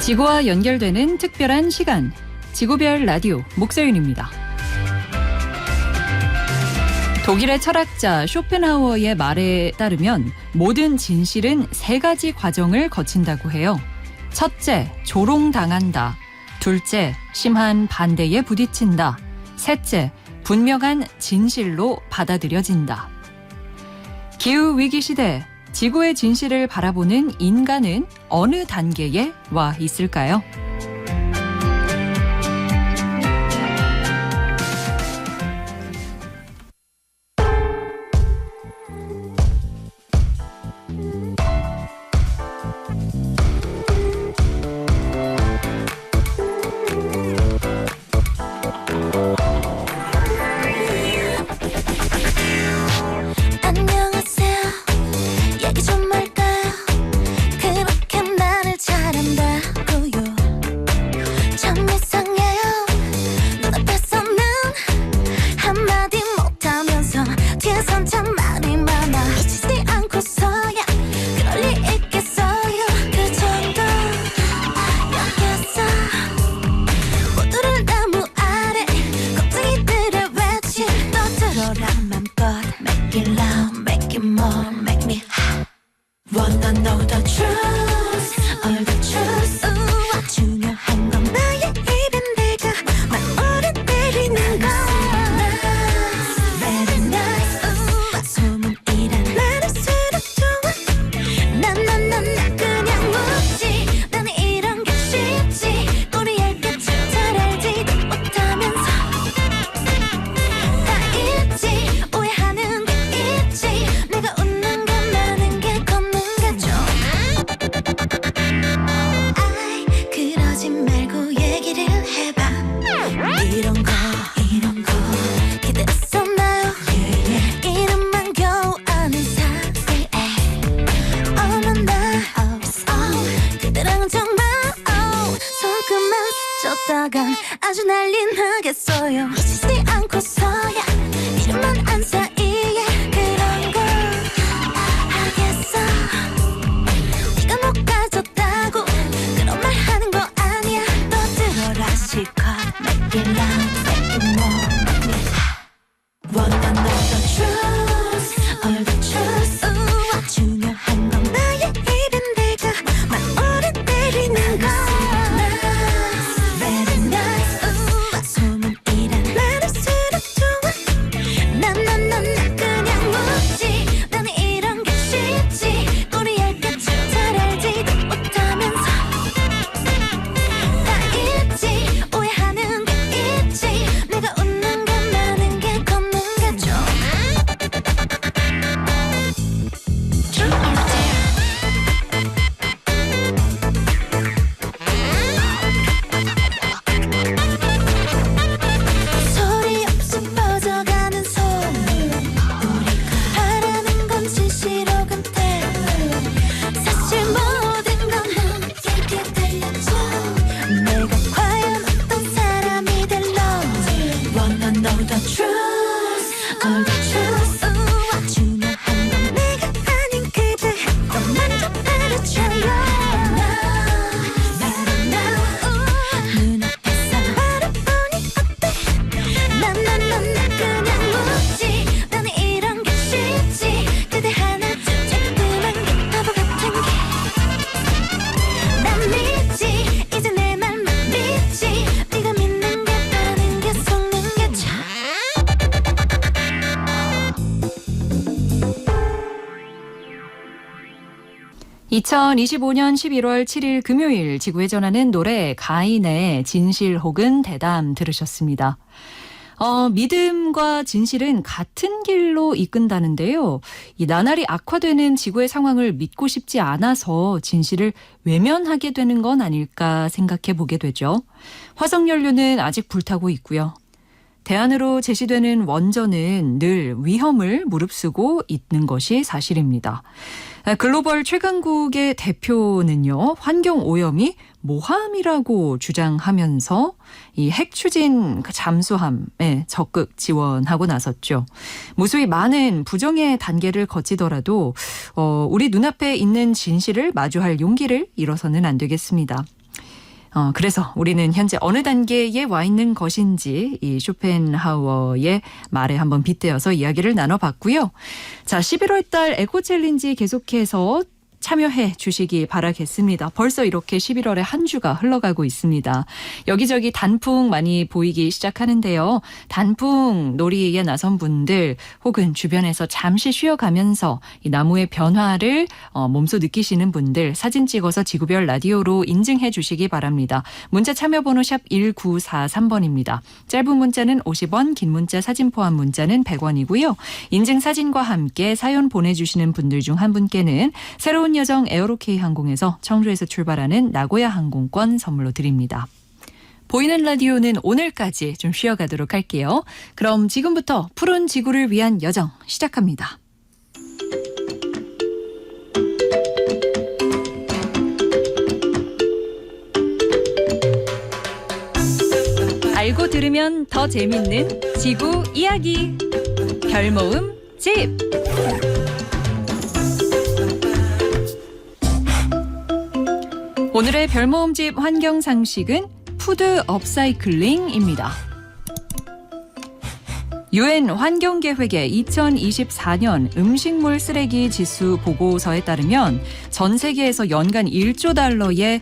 지구와 연결되는 특별한 시간, 지구별 라디오 목서윤입니다. 독일의 철학자 쇼펜하우어의 말에 따르면 모든 진실은 세 가지 과정을 거친다고 해요. 첫째, 조롱당한다. 둘째, 심한 반대에 부딪힌다. 셋째, 분명한 진실로 받아들여진다. 기후위기 시대, 지구의 진실을 바라보는 인간은 어느 단계에 와 있을까요? 아주 난리 나겠어요. 미치지 않고서야 이름만 안 사이에 그런 걸 하겠어. 네가 못 가졌다고 그런 말 하는 거 아니야. 또 들어라 실컷 Make it loud, make it more, make me hot. Wanna know the truth, all the truth. 중요한 건 나의 입인 내가 말 오래 때리는 거. (2025년 11월 7일) 금요일 지구에 전하는 노래 가인의 진실 혹은 대담 들으셨습니다. 믿음과 진실은 같은 길로 이끈다는데요. 이 나날이 악화되는 지구의 상황을 믿고 싶지 않아서 진실을 외면하게 되는 건 아닐까 생각해 보게 되죠. 화석연료는 아직 불타고 있고요. 대안으로 제시되는 원전은 늘 위험을 무릅쓰고 있는 것이 사실입니다. 글로벌 최강국의 대표는요, 환경오염이 모함이라고 주장하면서 이 핵 추진 잠수함에 적극 지원하고 나섰죠. 무수히 많은 부정의 단계를 거치더라도 우리 눈앞에 있는 진실을 마주할 용기를 잃어서는 안 되겠습니다. 그래서 우리는 현재 어느 단계에 와 있는 것인지 이 쇼펜하우어의 말에 한번 빗대어서 이야기를 나눠봤고요. 자, 11월 달 에코 챌린지 계속해서 참여해 주시기 바라겠습니다. 벌써 이렇게 11월에 한 주가 흘러가고 있습니다. 여기저기 단풍 많이 보이기 시작하는데요. 단풍 놀이에 나선 분들 혹은 주변에서 잠시 쉬어가면서 이 나무의 변화를 몸소 느끼시는 분들 사진 찍어서 지구별 라디오로 인증해 주시기 바랍니다. 문자 참여번호 샵 1943번입니다. 짧은 문자는 50원, 긴 문자 사진 포함 문자는 100원이고요. 인증 사진과 함께 사연 보내주시는 분들 중 한 분께는 새로운 여정 에어로케이 항공에서 청주에서 출발하는 나고야 항공권 선물로 드립니다. 보이는 라디오는 오늘까지 좀 쉬어가도록 할게요. 그럼 지금부터 푸른 지구를 위한 여정 시작합니다. 알고 들으면 더 재밌는 지구 이야기. 별모음 집. 오늘의 별모음집 환경상식은 푸드 업사이클링입니다. UN 환경계획의 2024년 음식물 쓰레기 지수 보고서에 따르면 전 세계에서 연간 1조 달러의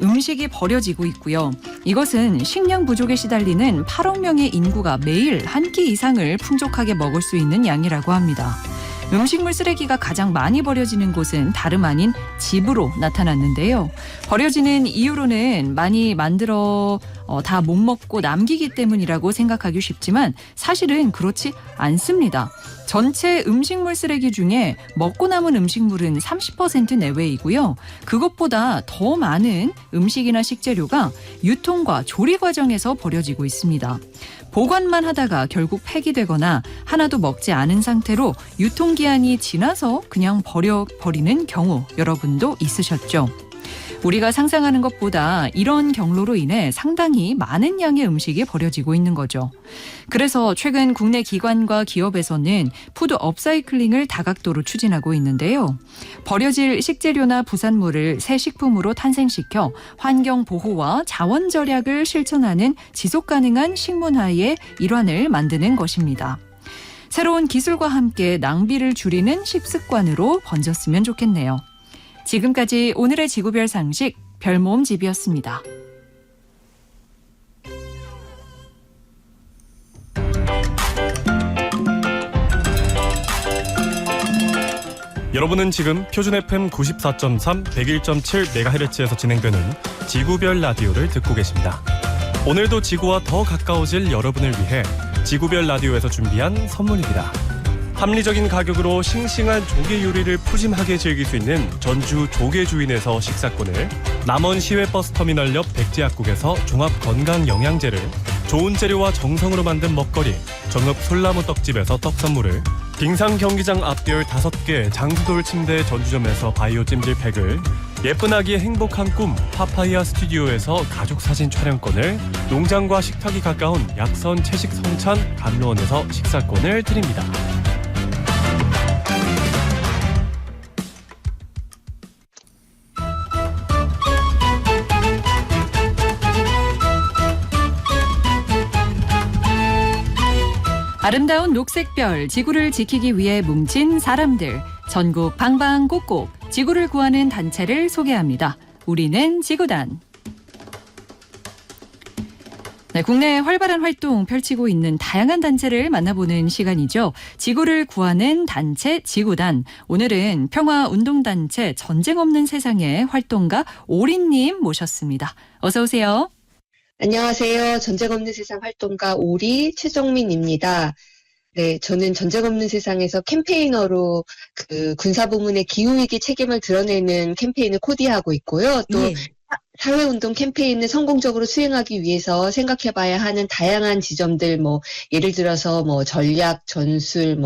음식이 버려지고 있고요. 이것은 식량 부족에 시달리는 8억 명의 인구가 매일 한 끼 이상을 풍족하게 먹을 수 있는 양이라고 합니다. 음식물 쓰레기가 가장 많이 버려지는 곳은 다름 아닌 집으로 나타났는데요. 버려지는 이유로는 많이 만들어 다 못 먹고 남기기 때문이라고 생각하기 쉽지만 사실은 그렇지 않습니다. 전체 음식물 쓰레기 중에 먹고 남은 음식물은 30% 내외이고요. 그것보다 더 많은 음식이나 식재료가 유통과 조리 과정에서 버려지고 있습니다. 보관만 하다가 결국 폐기되거나 하나도 먹지 않은 상태로 유통기한이 지나서 그냥 버리는 경우 여러분도 있으셨죠? 우리가 상상하는 것보다 이런 경로로 인해 상당히 많은 양의 음식이 버려지고 있는 거죠. 그래서 최근 국내 기관과 기업에서는 푸드 업사이클링을 다각도로 추진하고 있는데요. 버려질 식재료나 부산물을 새 식품으로 탄생시켜 환경 보호와 자원 절약을 실천하는 지속 가능한 식문화의 일환을 만드는 것입니다. 새로운 기술과 함께 낭비를 줄이는 식습관으로 번졌으면 좋겠네요. 지금까지 오늘의 지구별 상식 별모음집이었습니다. 여러분은 지금 표준 FM 94.3, 101.7MHz에서 진행되는 지구별 라디오를 듣고 계십니다. 오늘도 지구와 더 가까워질 여러분을 위해 지구별 라디오에서 준비한 선물입니다. 합리적인 가격으로 싱싱한 조개 요리를 푸짐하게 즐길 수 있는 전주 조개주인에서 식사권을, 남원 시외버스터미널 옆 백제약국에서 종합건강영양제를, 좋은 재료와 정성으로 만든 먹거리 정읍 솔나무 떡집에서 떡 선물을, 빙상 경기장 앞별 5개 장수돌 침대 전주점에서 바이오 찜질팩을, 예쁜 아기의 행복한 꿈 파파이아 스튜디오에서 가족사진 촬영권을, 농장과 식탁이 가까운 약선 채식 성찬 감로원에서 식사권을 드립니다. 아름다운 녹색별, 지구를 지키기 위해 뭉친 사람들, 전국 방방곡곡 지구를 구하는 단체를 소개합니다. 우리는 지구단. 네, 국내에 활발한 활동 펼치고 있는 다양한 단체를 만나보는 시간이죠. 지구를 구하는 단체 지구단. 오늘은 평화운동단체 전쟁 없는 세상의 활동가 오리님 모셨습니다. 어서 오세요. 안녕하세요. 전쟁 없는 세상 활동가 오리 최정민입니다. 네, 저는 전쟁 없는 세상에서 캠페이너로 그 군사부문의 기후위기 책임을 드러내는 캠페인을 코디하고 있고요. 또 네. 사회운동 캠페인을 성공적으로 수행하기 위해서 생각해봐야 하는 다양한 지점들, 예를 들어서 전략, 전술,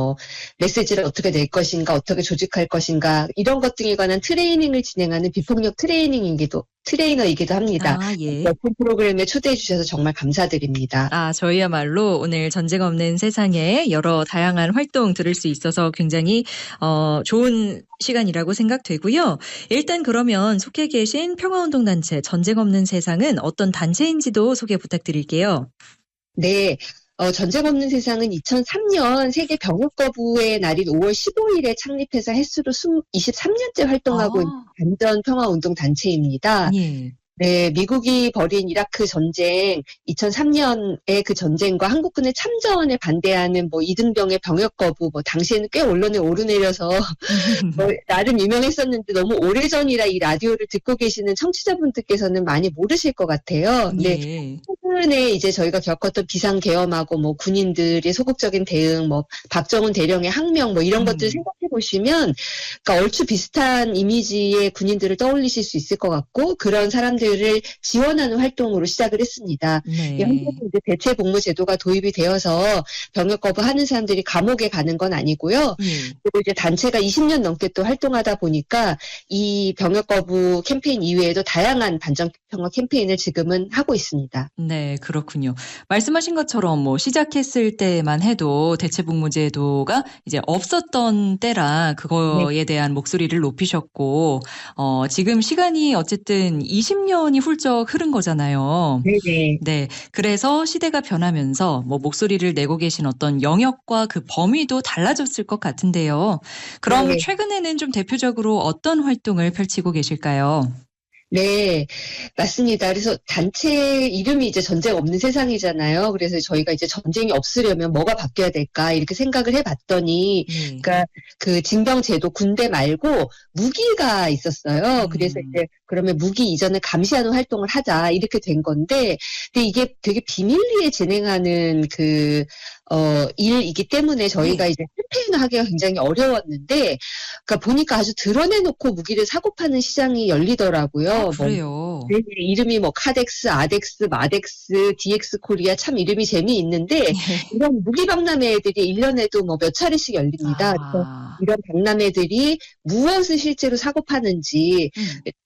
메시지를 어떻게 낼 것인가, 어떻게 조직할 것인가, 이런 것 등에 관한 트레이닝을 진행하는 비폭력 트레이너이기도 합니다. 아, 예. 오픈 프로그램에 초대해 주셔서 정말 감사드립니다. 아, 저희야말로 오늘 전쟁 없는 세상에 여러 다양한 활동 들을 수 있어서 굉장히 좋은 시간이라고 생각되고요. 일단 그러면 속해 계신 평화운동단체 전쟁 없는 세상은 어떤 단체인지도 소개 부탁드릴게요. 네. 전쟁 없는 세상은 2003년 세계 병역 거부의 날인 5월 15일에 창립해서 횟수로 23년째 활동하고 있는 반전 평화 운동 단체입니다. 예. 네, 미국이 벌인 이라크 전쟁 2003년에 그 전쟁과 한국군의 참전에 반대하는 뭐 이등병의 병역 거부 당시에는 꽤 언론에 오르내려서 나름 유명했었는데 너무 오래전이라 이 라디오를 듣고 계시는 청취자분들께서는 많이 모르실 것 같아요. 근데 예. 최근에 이제 저희가 겪었던 비상계엄하고 뭐 군인들의 소극적인 대응, 뭐 박정훈 대령의 항명 뭐 이런 것들 생각해 보시면 그러니까 얼추 비슷한 이미지의 군인들을 떠올리실 수 있을 것 같고 그런 사람들을 지원하는 활동으로 시작을 했습니다. 네. 현재 이제 대체 복무 제도가 도입이 되어서 병역 거부하는 사람들이 감옥에 가는 건 아니고요. 예. 그리고 이제 단체가 20년 넘게 또 활동하다 보니까 이 병역 거부 캠페인 이외에도 다양한 반전 평화 캠페인을 지금은 하고 있습니다. 네, 그렇군요. 말씀하신 것처럼 뭐 시작했을 때만 해도 대체복무제도가 이제 없었던 때라 그거에 대한 목소리를 높이셨고, 지금 시간이 어쨌든 20년이 훌쩍 흐른 거잖아요. 네네. 네. 그래서 시대가 변하면서 뭐 목소리를 내고 계신 어떤 영역과 그 범위도 달라졌을 것 같은데요. 그럼 네. 최근에는 좀 대표적으로 어떤 활동을 펼치고 계실까요? 네, 맞습니다. 그래서 단체 이름이 이제 전쟁 없는 세상이잖아요. 그래서 저희가 이제 전쟁이 없으려면 뭐가 바뀌어야 될까 이렇게 생각을 해봤더니, 그러니까 그 징병제도 군대 말고 무기가 있었어요. 그래서 이제 그러면 무기 이전을 감시하는 활동을 하자 이렇게 된 건데, 근데 이게 되게 비밀리에 진행하는 일이기 때문에 저희가 이제 캠페인을 하기가 굉장히 어려웠는데, 그러니까 보니까 아주 드러내놓고 무기를 사고 파는 시장이 열리더라고요. 그래요. 네, 이름이 뭐 카덱스, 아덱스, 마덱스, DX 코리아 참 이름이 재미있는데 이런 무기 박람회들이 1년에도 뭐 몇 차례씩 열립니다. 그래서 이런 박람회들이 무엇을 실제로 사고 파는지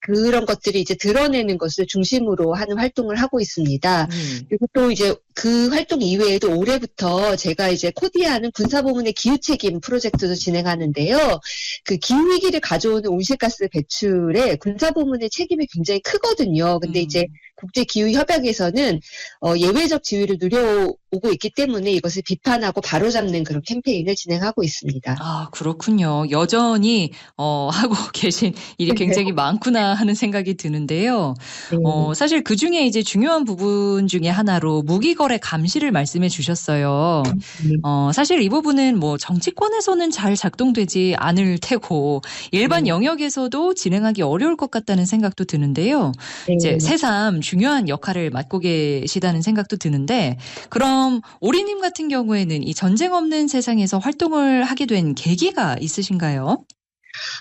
그런 것들이 이제 드러내는 것을 중심으로 하는 활동을 하고 있습니다. 그리고 또 이제 그 활동 이외에도 올해부터 제가 이제 코디하는 군사부문의 기후책임 프로젝트도 진행하는데요. 그 기후위기를 가져오는 온실가스 배출에 군사부문의 책임이 굉장히 크거든요. 근데 이제 국제기후협약에서는 예외적 지위를 누려오고 있기 때문에 이것을 비판하고 바로잡는 그런 캠페인을 진행하고 있습니다. 아, 그렇군요. 여전히 하고 계신 일이 굉장히 많구나 하는 생각이 드는데요. 사실 그중에 이제 중요한 부분 중에 하나로 무기거래 감시를 말씀해 주셨어요. 사실 이 부분은 뭐 정치권에서는 잘 작동되지 않을 테고 일반 영역에서도 진행하기 어려울 것 같다는 생각도 드는데요. 이제 새삼 중요한 역할을 맡고 계시다는 생각도 드는데 그럼 오리님 같은 경우에는 이 전쟁 없는 세상에서 활동을 하게 된 계기가 있으신가요?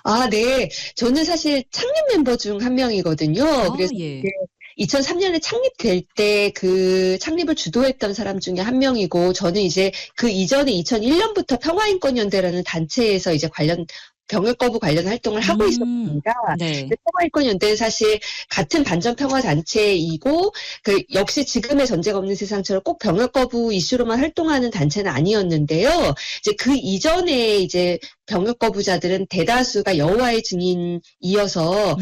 아, 네. 저는 사실 창립 멤버 중 한 명이거든요. 그래서 예. 2003년에 창립될 때 그 창립을 주도했던 사람 중에 한 명이고 저는 이제 그 이전에 2001년부터 평화인권연대라는 단체에서 이제 병역 거부 관련 활동을 하고 있었습니다. 네. 평화인권연대는 사실 같은 반전 평화 단체이고 역시 지금의 전쟁 없는 세상처럼 꼭 병역 거부 이슈로만 활동하는 단체는 아니었는데요. 이제 그 이전에 이제 병역 거부자들은 대다수가 여호와의 증인이어서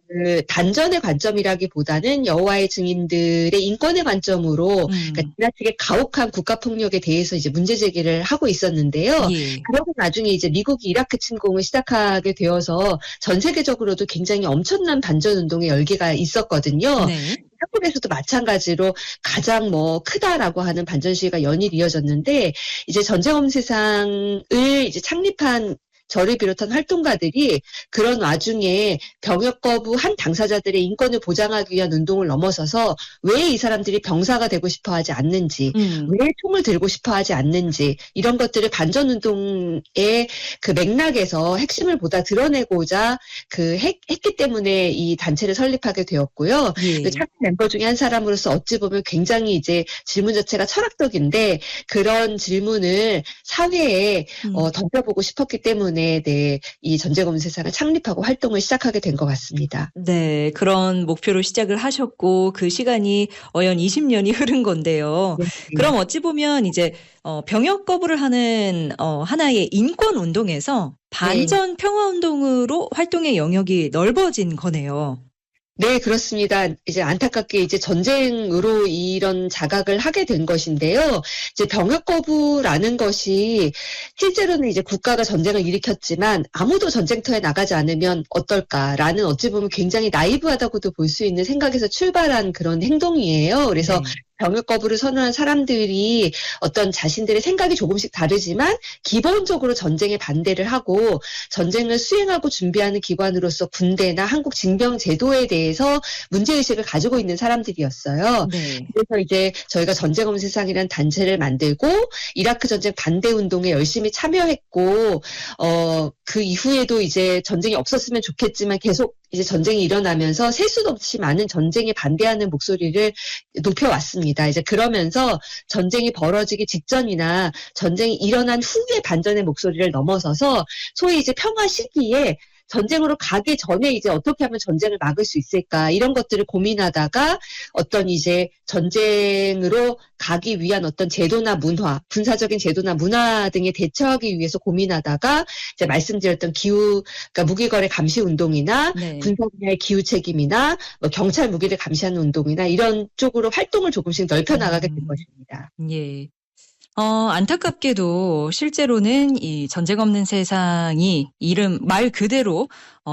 그 단전의 관점이라기보다는 여호와의 증인들의 인권의 관점으로 그러니까 지나치게 가혹한 국가폭력에 대해서 이제 문제 제기를 하고 있었는데요. 그러고 나중에 이제 미국이 이라크 침공을 시작하게 되어서 전 세계적으로도 굉장히 엄청난 반전 운동의 열기가 있었거든요. 한국에서도 마찬가지로 가장 크다라고 하는 반전 시위가 연일 이어졌는데 이제 전쟁 없는 세상을 이제 창립한 저를 비롯한 활동가들이 그런 와중에 병역 거부한 당사자들의 인권을 보장하기 위한 운동을 넘어서서 왜 이 사람들이 병사가 되고 싶어 하지 않는지, 왜 총을 들고 싶어 하지 않는지, 이런 것들을 반전운동의 그 맥락에서 핵심을 보다 드러내고자 했기 때문에 이 단체를 설립하게 되었고요. 그 창립 멤버 중에 한 사람으로서 어찌 보면 굉장히 이제 질문 자체가 철학적인데 그런 질문을 사회에 던져보고 싶었기 때문에 때문에 이 전쟁 없는 세상을 창립하고 활동을 시작하게 된 것 같습니다. 네, 그런 목표로 시작을 하셨고 그 시간이 어연 20년이 흐른 건데요. 네. 그럼 어찌 보면 이제 병역 거부를 하는 하나의 인권 운동에서 반전 평화 운동으로 활동의 영역이 넓어진 거네요. 네, 그렇습니다. 이제 안타깝게 이제 전쟁으로 이런 자각을 하게 된 것인데요. 이제 병역 거부라는 것이 실제로는 이제 국가가 전쟁을 일으켰지만 아무도 전쟁터에 나가지 않으면 어떨까라는 어찌 보면 굉장히 나이브하다고도 볼 수 있는 생각에서 출발한 그런 행동이에요. 그래서 네. 병역 거부를 선언한 사람들이 어떤 자신들의 생각이 조금씩 다르지만 기본적으로 전쟁에 반대를 하고 전쟁을 수행하고 준비하는 기관으로서 군대나 한국 징병 제도에 대해서 문제의식을 가지고 있는 사람들이었어요. 네. 그래서 이제 저희가 전쟁 없는 세상이라는 단체를 만들고 이라크 전쟁 반대 운동에 열심히 참여했고 그 이후에도 이제 전쟁이 없었으면 좋겠지만 계속 이제 전쟁이 일어나면서 셀 수도 없이 많은 전쟁에 반대하는 목소리를 높여왔습니다. 이제 그러면서 전쟁이 벌어지기 직전이나 전쟁이 일어난 후의 반전의 목소리를 넘어서서 소위 이제 평화 시기에 전쟁으로 가기 전에 이제 어떻게 하면 전쟁을 막을 수 있을까 이런 것들을 고민하다가 어떤 이제 전쟁으로 가기 위한 어떤 제도나 문화, 군사적인 제도나 문화 등에 대처하기 위해서 고민하다가 이제 말씀드렸던 그러니까 무기거래 감시 운동이나 네. 군사 분야의 기후 책임이나 뭐 경찰 무기를 감시하는 운동이나 이런 쪽으로 활동을 조금씩 넓혀 나가게 된 것입니다. 예. 안타깝게도 실제로는 이 전쟁 없는 세상이 이름 말 그대로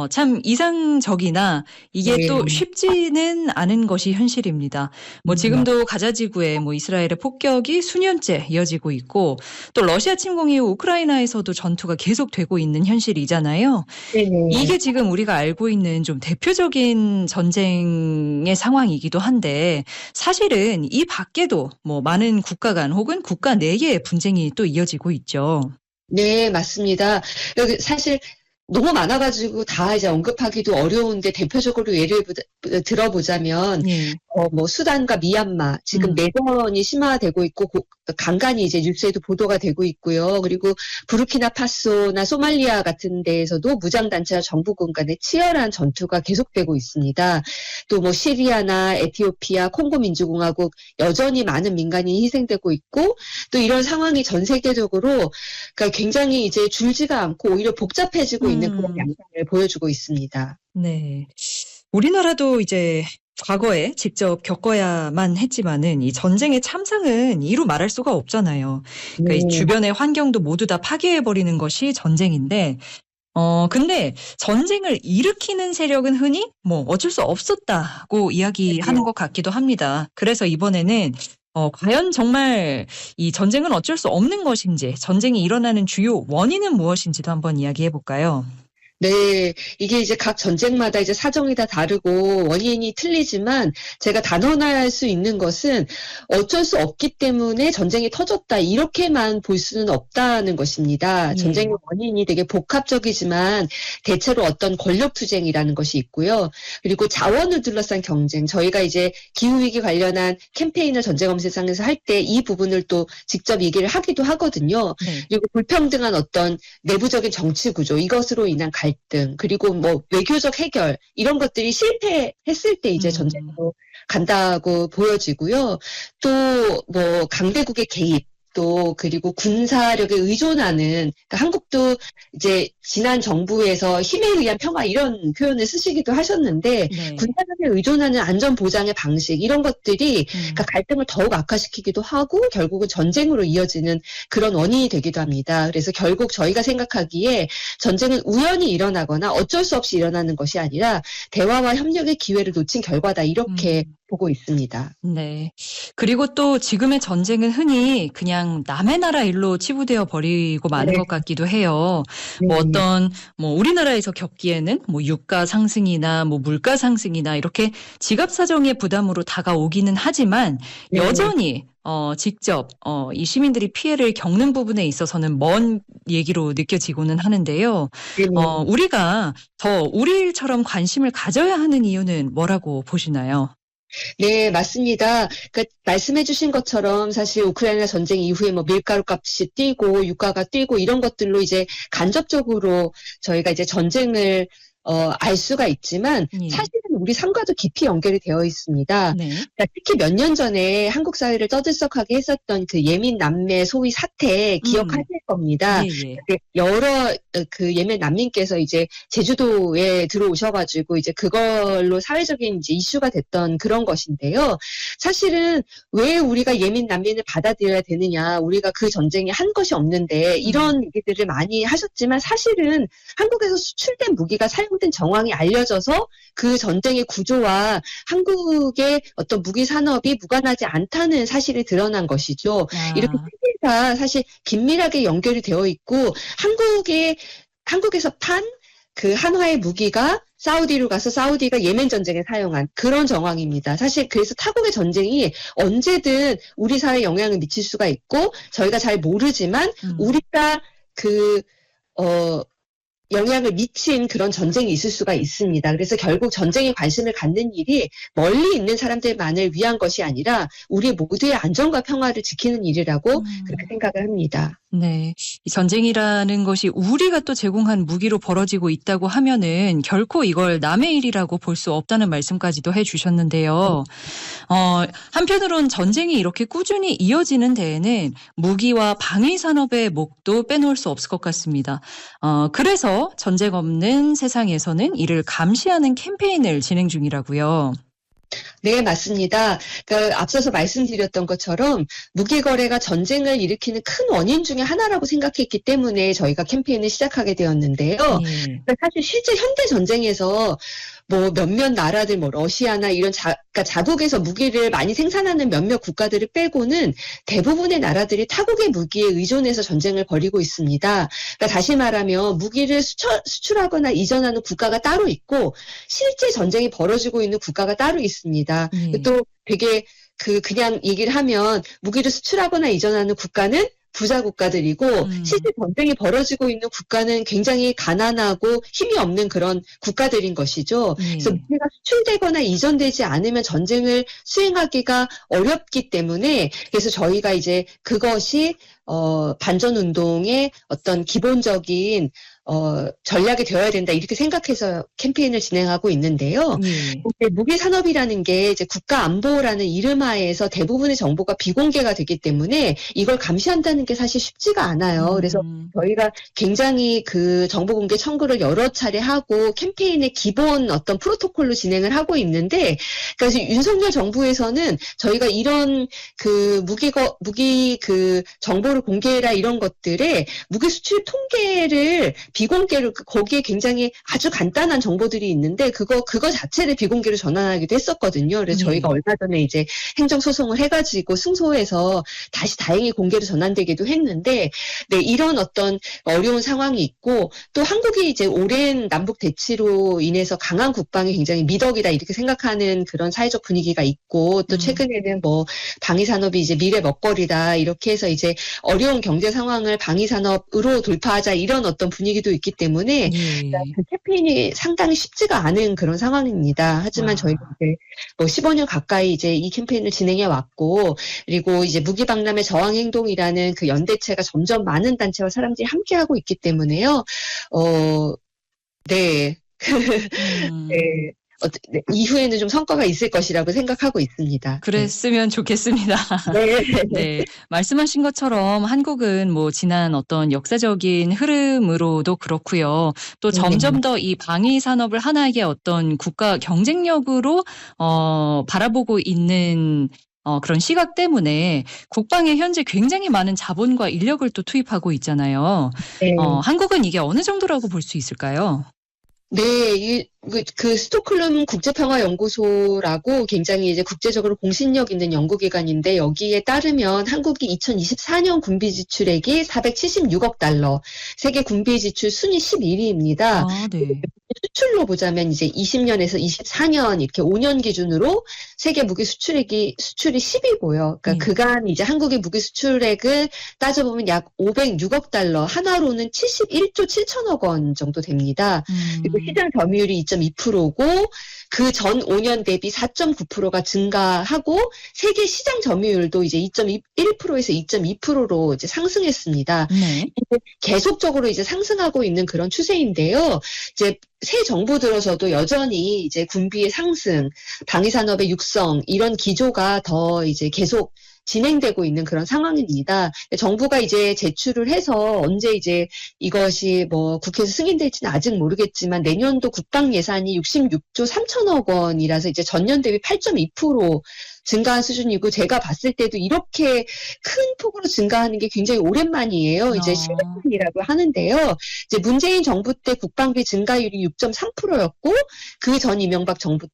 참 이상적이나 이게 네. 또 쉽지는 않은 것이 현실입니다. 뭐 지금도 가자 지구에 뭐 이스라엘의 폭격이 수년째 이어지고 있고 또 러시아 침공 이후 우크라이나에서도 전투가 계속되고 있는 현실이잖아요. 네네. 이게 지금 우리가 알고 있는 좀 대표적인 전쟁의 상황이기도 한데 사실은 이 밖에도 뭐 많은 국가 간 혹은 국가 내의 분쟁이 또 이어지고 있죠. 네, 맞습니다. 여기 사실 너무 많아가지고 다 이제 언급하기도 어려운데 대표적으로 예를 들어보자면 예. 뭐 수단과 미얀마 지금 내전이 심화되고 있고 간간히 이제 뉴스에도 보도가 되고 있고요. 그리고 부르키나파소나 소말리아 같은 데에서도 무장단체와 정부군 간의 치열한 전투가 계속되고 있습니다. 또 뭐 시리아나 에티오피아, 콩고 민주공화국 여전히 많은 민간인이 희생되고 있고 또 이런 상황이 전 세계적으로 그러니까 굉장히 이제 줄지가 않고 오히려 복잡해지고 있는 그런 양상을 보여주고 있습니다. 네. 우리나라도 이제 과거에 직접 겪어야만 했지만은 이 전쟁의 참상은 이루 말할 수가 없잖아요. 그러니까 이 주변의 환경도 모두 다 파괴해버리는 것이 전쟁인데, 근데 전쟁을 일으키는 세력은 흔히 뭐 어쩔 수 없었다고 이야기하는 것 같기도 합니다. 그래서 이번에는 과연 정말 이 전쟁은 어쩔 수 없는 것인지, 전쟁이 일어나는 주요 원인은 무엇인지도 한번 이야기해 볼까요? 네, 이게 이제 각 전쟁마다 이제 사정이 다 다르고 원인이 틀리지만 제가 단언할 수 있는 것은 어쩔 수 없기 때문에 전쟁이 터졌다 이렇게만 볼 수는 없다는 것입니다. 예. 전쟁의 원인이 되게 복합적이지만 대체로 어떤 권력투쟁이라는 것이 있고요. 그리고 자원을 둘러싼 경쟁, 저희가 이제 기후위기 관련한 캠페인을 전쟁 없는 세상에서 할 때 이 부분을 또 직접 얘기를 하기도 하거든요. 네. 그리고 불평등한 어떤 내부적인 정치 구조, 이것으로 인한 갈등, 그리고 뭐 외교적 해결, 이런 것들이 실패했을 때 이제 전쟁으로 간다고 보여지고요. 또 뭐 강대국의 개입, 또 그리고 군사력에 의존하는, 그러니까 한국도 이제 지난 정부에서 힘에 의한 평화 이런 표현을 쓰시기도 하셨는데 네. 군사력에 의존하는 안전 보장의 방식 이런 것들이 그러니까 갈등을 더욱 악화시키기도 하고 결국은 전쟁으로 이어지는 그런 원인이 되기도 합니다. 그래서 결국 저희가 생각하기에 전쟁은 우연히 일어나거나 어쩔 수 없이 일어나는 것이 아니라 대화와 협력의 기회를 놓친 결과다 이렇게 보고 있습니다. 네. 그리고 또 지금의 전쟁은 흔히 그냥 남의 나라 일로 치부되어 버리고 마는 네. 것 같기도 해요. 뭐 어떤 뭐 우리나라에서 겪기에는 뭐 유가 상승이나 뭐 물가 상승이나 이렇게 지갑 사정의 부담으로 다가오기는 하지만 네. 여전히 직접 이 시민들이 피해를 겪는 부분에 있어서는 먼 얘기로 느껴지고는 하는데요. 네. 우리가 더 우리 일처럼 관심을 가져야 하는 이유는 뭐라고 보시나요? 네, 맞습니다. 그러니까 말씀해주신 것처럼 사실 우크라이나 전쟁 이후에 뭐 밀가루 값이 뛰고 유가가 뛰고 이런 것들로 이제 간접적으로 저희가 이제 전쟁을 알 수가 있지만 예. 사실은 우리 삶과도 깊이 연결이 되어 있습니다. 네. 그러니까 특히 몇 년 전에 한국 사회를 떠들썩하게 했었던 그 예멘 남매 소위 사태 기억하실 겁니다. 예, 예. 여러 그 예멘 난민께서 이제 제주도에 들어오셔가지고 이제 그걸로 사회적인 이제 이슈가 됐던 그런 것인데요. 사실은 왜 우리가 예멘 난민을 받아들여야 되느냐, 우리가 그 전쟁에 한 것이 없는데 이런 얘기들을 많이 하셨지만 사실은 한국에서 수출된 무기가 사용된 정황이 알려져서 그 전쟁의 구조와 한국의 어떤 무기 산업이 무관하지 않다는 사실이 드러난 것이죠. 아, 이렇게 세 개가 사실 긴밀하게 연결이 되어 있고 한국에서 판 그 한화의 무기가 사우디로 가서 사우디가 예멘 전쟁에 사용한 그런 정황입니다. 사실 그래서 타국의 전쟁이 언제든 우리 사회에 영향을 미칠 수가 있고 저희가 잘 모르지만 우리가 영향을 미친 그런 전쟁이 있을 수가 있습니다. 그래서 결국 전쟁에 관심을 갖는 일이 멀리 있는 사람들만을 위한 것이 아니라 우리 모두의 안전과 평화를 지키는 일이라고 그렇게 생각을 합니다. 네. 이 전쟁이라는 것이 우리가 또 제공한 무기로 벌어지고 있다고 하면은 결코 이걸 남의 일이라고 볼 수 없다는 말씀까지도 해주셨는데요. 한편으론 전쟁이 이렇게 꾸준히 이어지는 데에는 무기와 방위 산업의 몫도 빼놓을 수 없을 것 같습니다. 그래서 전쟁 없는 세상에서는 이를 감시하는 캠페인을 진행 중이라고요. 네, 맞습니다. 그러니까 앞서서 말씀드렸던 것처럼 무기 거래가 전쟁을 일으키는 큰 원인 중에 하나라고 생각했기 때문에 저희가 캠페인을 시작하게 되었는데요. 그러니까 사실 실제 현대 전쟁에서 뭐 몇몇 나라들, 뭐 러시아나 이런 그러니까 자국에서 무기를 많이 생산하는 몇몇 국가들을 빼고는 대부분의 나라들이 타국의 무기에 의존해서 전쟁을 벌이고 있습니다. 그러니까 다시 말하면 무기를 수출하거나 이전하는 국가가 따로 있고 실제 전쟁이 벌어지고 있는 국가가 따로 있습니다. 또 되게 그냥 얘기를 하면 무기를 수출하거나 이전하는 국가는 부자 국가들이고 실제 전쟁이 벌어지고 있는 국가는 굉장히 가난하고 힘이 없는 그런 국가들인 것이죠. 그래서 무기가 수출되거나 이전되지 않으면 전쟁을 수행하기가 어렵기 때문에 그래서 저희가 이제 그것이 반전운동의 어떤 기본적인 전략이 되어야 된다 이렇게 생각해서 캠페인을 진행하고 있는데요. 무기 산업이라는 게 이제 국가 안보라는 이름하에서 대부분의 정보가 비공개가 되기 때문에 이걸 감시한다는 게 사실 쉽지가 않아요. 그래서 저희가 굉장히 그 정보 공개 청구를 여러 차례 하고 캠페인의 기본 어떤 프로토콜로 진행을 하고 있는데, 그래서 윤석열 정부에서는 저희가 이런 그 무기 그 정보를 공개해라 이런 것들에 무기 수출 통계를 비공개로 거기에 굉장히 아주 간단한 정보들이 있는데 그거 자체를 비공개로 전환하기도 했었거든요. 그래서 저희가 얼마 전에 이제 행정소송을 해가지고 승소해서 다시 다행히 공개로 전환되기도 했는데, 네, 이런 어떤 어려운 상황이 있고 또 한국이 이제 오랜 남북 대치로 인해서 강한 국방이 굉장히 미덕이다 이렇게 생각하는 그런 사회적 분위기가 있고 또 최근에는 뭐 방위 산업이 이제 미래 먹거리다 이렇게 해서 이제 어려운 경제 상황을 방위 산업으로 돌파하자 이런 어떤 분위기도 있기 때문에 그 캠페인이 상당히 쉽지가 않은 그런 상황입니다. 하지만 저희가 이제 뭐 15년 가까이 이제 이 캠페인을 진행해 왔고 그리고 이제 무기 박람회 저항 행동이라는 그 연대체가 점점 많은 단체와 사람들이 함께 하고 있기 때문에요. 네. 네. 이후에는 좀 성과가 있을 것이라고 생각하고 있습니다. 그랬으면 좋겠습니다. 네. 네. 말씀하신 것처럼 한국은 뭐 지난 어떤 역사적인 흐름으로도 그렇고요. 또 점점 더 이 방위 산업을 하나의 어떤 국가 경쟁력으로 바라보고 있는 그런 시각 때문에 국방에 현재 굉장히 많은 자본과 인력을 또 투입하고 있잖아요. 네. 한국은 이게 어느 정도라고 볼 수 있을까요? 네, 그 스톡홀름 국제평화연구소라고 굉장히 이제 국제적으로 공신력 있는 연구기관인데 여기에 따르면 한국이 2024년 군비 지출액이 476억 달러, 세계 군비 지출 순위 11위입니다. 아, 네. 수출로 보자면 이제 20년에서 24년 이렇게 5년 기준으로 세계 무기 수출이 10이고요. 그러니까 그간 이제 한국의 무기 수출액을 따져보면 약 506억 달러, 한화로는 71조 7천억 원 정도 됩니다. 그리고 시장 점유율이 2.2%고 그 전 5년 대비 4.9%가 증가하고 세계 시장 점유율도 이제 2.1%에서 2.2%로 이제 상승했습니다. 네. 계속적으로 이제 상승하고 있는 그런 추세인데요. 이제 새 정부 들어서도 여전히 이제 군비의 상승, 방위산업의 육성 이런 기조가 더 이제 계속 진행되고 있는 그런 상황입니다. 정부가 이제 제출을 해서 언제 이제 이것이 뭐 국회에서 승인될지는 아직 모르겠지만 내년도 국방 예산이 66조 3천억 원이라서 이제 전년 대비 8.2% 증가한 수준이고 제가 봤을 때도 이렇게 큰 폭으로 증가하는 게 굉장히 오랜만이에요. 이제 10년이라고 하는데요. 이제 문재인 정부 때 국방비 증가율이 6.3%였고 그 전 이명박 정부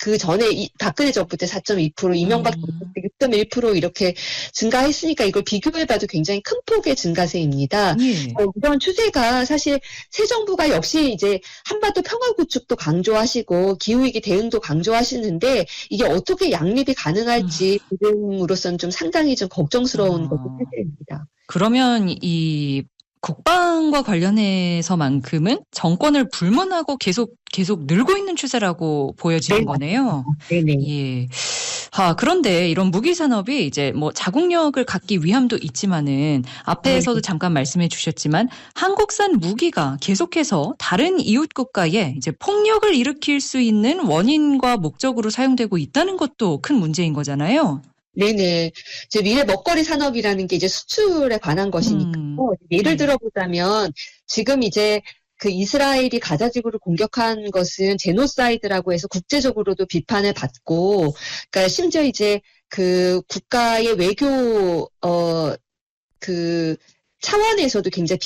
그 전에 박근혜 정부 때 4.2%, 이명박 정부 때 6.1% 이렇게 증가했으니까 이걸 비교해봐도 굉장히 큰 폭의 증가세입니다. 예. 이런 추세가 사실 새 정부가 역시 이제 한반도 평화 구축도 강조하시고 기후위기 대응도 강조하시는데 이게 어떻게 양립이 가능할지 지금으로서는 좀 상당히 좀 걱정스러운 것이 사실입니다. 그러면 이 국방과 관련해서만큼은 정권을 불문하고 계속 늘고 있는 추세라고 보여지는 네, 거네요. 네네. 예. 그런데 이런 무기 산업이 이제 뭐 자국력을 갖기 위함도 있지만은 앞에서도 잠깐 말씀해 주셨지만 한국산 무기가 계속해서 다른 이웃 국가에 이제 폭력을 일으킬 수 있는 원인과 목적으로 사용되고 있다는 것도 큰 문제인 거잖아요. 네네. 이제 미래 먹거리 산업이라는 게 이제 수출에 관한 것이니까요. 예를 들어보자면 지금 이제 그 이스라엘이 가자지구를 공격한 것은 제노사이드라고 해서 국제적으로도 비판을 받고, 그러니까 심지어 이제 그 국가의 외교 그 차원에서도 굉장히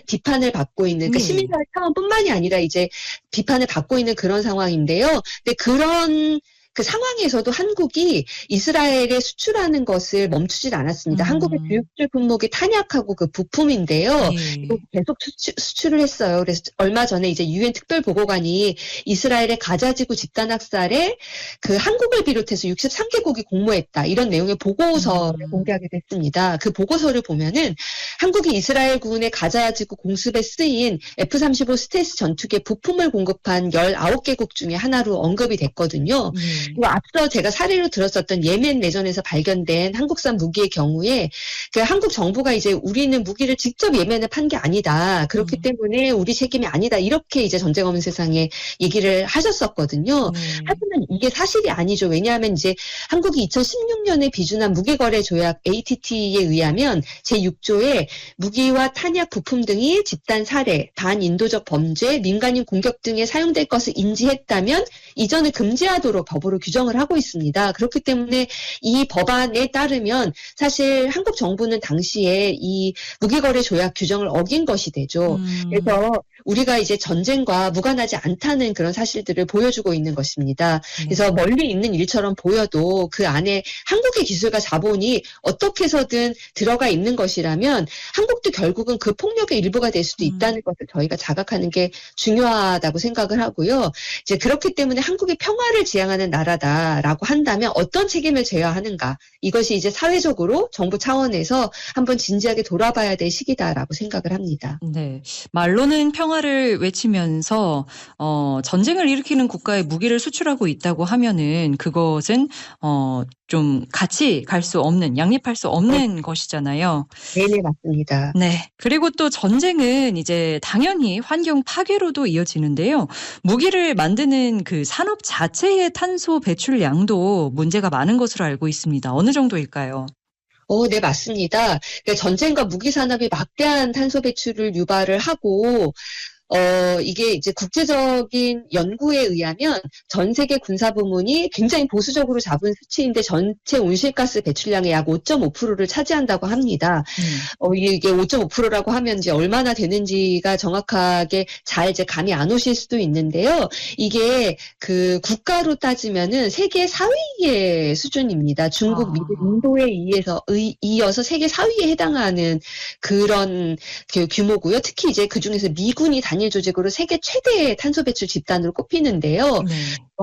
비판을 받고 있는, 그러니까 시민사회 차원뿐만이 아니라 이제 비판을 받고 있는 그런 상황인데요. 근데 그런 그 상황에서도 한국이 이스라엘에 수출하는 것을 멈추질 않았습니다. 한국의 주요 수출 품목이 탄약하고 그 부품인데요. 이거 계속 수출을 했어요. 그래서 얼마 전에 이제 유엔 특별보고관이 이스라엘의 가자지구 집단 학살에 그 한국을 비롯해서 63개국이 공모했다. 이런 내용의 보고서를 공개하게 됐습니다. 그 보고서를 보면은 한국이 이스라엘군의 가자지구 공습에 쓰인 F-35 스텔스 전투기 부품을 공급한 19개국 중에 하나로 언급이 됐거든요. 그리고 앞서 제가 사례로 들었었던 예멘 내전에서 발견된 한국산 무기의 경우에 그 한국 정부가 이제 우리는 무기를 직접 예멘에 판 게 아니다. 그렇기 때문에 우리 책임이 아니다. 이렇게 이제 전쟁 없는 세상에 얘기를 하셨었거든요. 하지만 이게 사실이 아니죠. 왜냐하면 이제 한국이 2016년에 비준한 무기거래 조약 ATT에 의하면 제6조에 무기와 탄약 부품 등이 집단 살해, 반인도적 범죄, 민간인 공격 등에 사용될 것을 인지했다면 이전을 금지하도록 법으로 규정을 하고 있습니다. 그렇기 때문에 이 법안에 따르면 사실 한국 정부는 당시에 이 무기거래 조약 규정을 어긴 것이 되죠. 그래서 우리가 이제 전쟁과 무관하지 않다는 그런 사실들을 보여주고 있는 것입니다. 그래서 멀리 있는 일처럼 보여도 그 안에 한국의 기술과 자본이 어떻게 해서든 들어가 있는 것이라면 한국도 결국은 그 폭력의 일부가 될 수도 있다는 것을 저희가 자각하는 게 중요하다고 생각을 하고요. 이제 그렇기 때문에 한국이 평화를 지향하는 나라다라고 한다면 어떤 책임을 져야 하는가? 이것이 이제 사회적으로 정부 차원에서 한번 진지하게 돌아봐야 될 시기다라고 생각을 합니다. 네. 말로는 평화를 외치면서 전쟁을 일으키는 국가에 무기를 수출하고 있다고 하면은 그것은 좀 같이 갈 수 없는, 양립할 수 없는 것이잖아요. 네네, 맞습니다. 네. 그리고 또 전쟁은 이제 당연히 환경 파괴로도 이어지는데요. 무기를 만드는 그 산업 자체의 탄소 배출량도 문제가 많은 것으로 알고 있습니다. 어느 정도일까요? 네, 맞습니다. 그러니까 전쟁과 무기 산업이 막대한 탄소 배출을 유발을 하고, 이게 이제 국제적인 연구에 의하면 전 세계 군사 부문이 굉장히 보수적으로 잡은 수치인데 전체 온실가스 배출량의 약 5.5%를 차지한다고 합니다. 이게 5.5%라고 하면 이제 얼마나 되는지가 정확하게 잘 이제 감이 안 오실 수도 있는데요. 이게 그 국가로 따지면은 세계 4위의 수준입니다. 중국, 미국, 인도에 이어서 세계 4위에 해당하는 그런 그 규모고요. 특히 이제 그 중에서 미군이 단일 조직으로 세계 최대의 탄소 배출 집단으로 꼽히는데요. 네.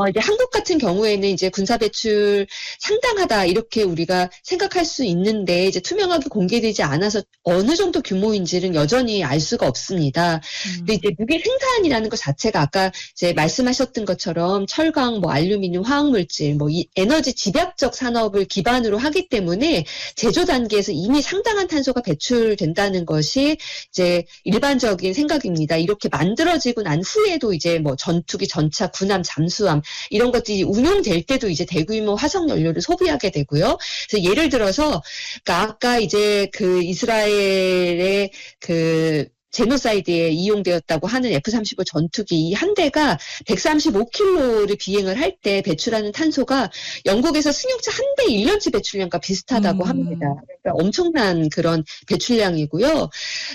이제 한국 같은 경우에는 이제 군사 배출 상당하다 이렇게 우리가 생각할 수 있는데 이제 투명하게 공개되지 않아서 어느 정도 규모인지는 여전히 알 수가 없습니다. 근데 이제 무기 생산이라는 것 자체가 아까 이제 말씀하셨던 것처럼 철강, 뭐 알루미늄, 화학물질, 뭐 이 에너지 집약적 산업을 기반으로 하기 때문에 제조 단계에서 이미 상당한 탄소가 배출된다는 것이 이제 일반적인 생각입니다. 이렇게 만들어지고 난 후에도 이제 뭐 전투기, 전차, 군함, 잠수함 이런 것들이 운용될 때도 이제 대규모 화석 연료를 소비하게 되고요. 그래서 예를 들어서 그러니까 아까 이제 그 이스라엘의 그 제노사이드에 이용되었다고 하는 F-35 전투기 이 한 대가 135km를 비행을 할 때 배출하는 탄소가 영국에서 승용차 한 대 1년치 배출량과 비슷하다고 합니다. 그러니까 엄청난 그런 배출량이고요.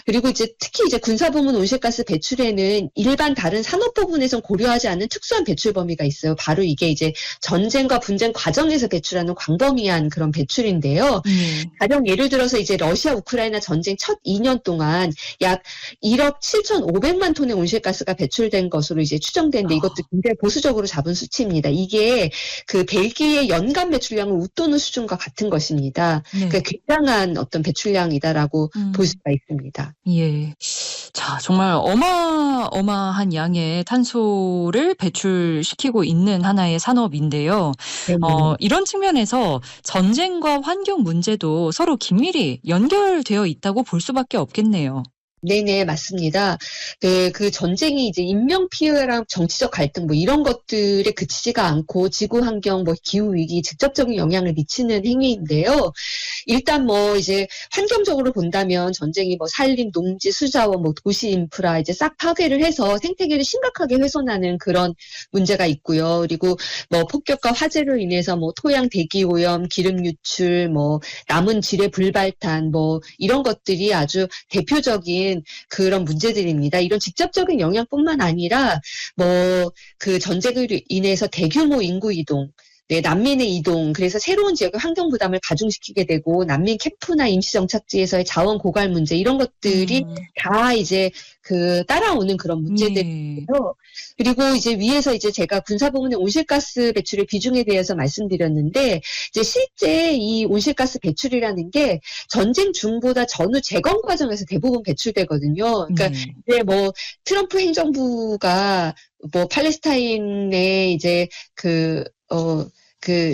그리고 이제 특히 이제 군사부문 온실가스 배출에는 일반 다른 산업 부분에선 고려하지 않는 특수한 배출 범위가 있어요. 바로 이게 이제 전쟁과 분쟁 과정에서 배출하는 광범위한 그런 배출인데요. 가령 예를 들어서 이제 러시아 우크라이나 전쟁 첫 2년 동안 약 1억 7,500만 톤의 온실가스가 배출된 것으로 이제 추정되는데 이것도 굉장히 보수적으로 잡은 수치입니다. 이게 그 벨기에 연간 배출량을 웃도는 수준과 같은 것입니다. 네. 그러니까 굉장한 어떤 배출량이다라고 볼 수가 있습니다. 예. 자, 정말 어마어마한 양의 탄소를 배출시키고 있는 하나의 산업인데요. 이런 측면에서 전쟁과 환경 문제도 서로 긴밀히 연결되어 있다고 볼 수밖에 없겠네요. 네네, 맞습니다. 그 전쟁이 이제 인명 피해랑 정치적 갈등 뭐 이런 것들에 그치지가 않고 지구 환경 뭐 기후 위기 직접적인 영향을 미치는 행위인데요. 일단 뭐 이제 환경적으로 본다면 전쟁이 뭐 산림, 농지, 수자원, 뭐 도시 인프라 이제 싹 파괴를 해서 생태계를 심각하게 훼손하는 그런 문제가 있고요. 그리고 뭐 폭격과 화재로 인해서 뭐 토양 대기 오염, 기름 유출, 뭐 남은 지뢰 불발탄 뭐 이런 것들이 아주 대표적인 그런 문제들입니다. 이런 직접적인 영향뿐만 아니라 뭐 그 전쟁으로 인해서 대규모 인구 이동, 네, 난민의 이동, 그래서 새로운 지역의 환경 부담을 가중시키게 되고 난민 캠프나 임시정착지에서의 자원 고갈 문제 이런 것들이 다 이제 그 따라오는 그런 문제들이고요. 그리고 이제 위에서 이제 제가 군사부문의 온실가스 배출의 비중에 대해서 말씀드렸는데 이제 실제 이 온실가스 배출이라는 게 전쟁 중보다 전후 재건 과정에서 대부분 배출되거든요. 그러니까 이제 뭐 트럼프 행정부가 뭐 팔레스타인에 이제 그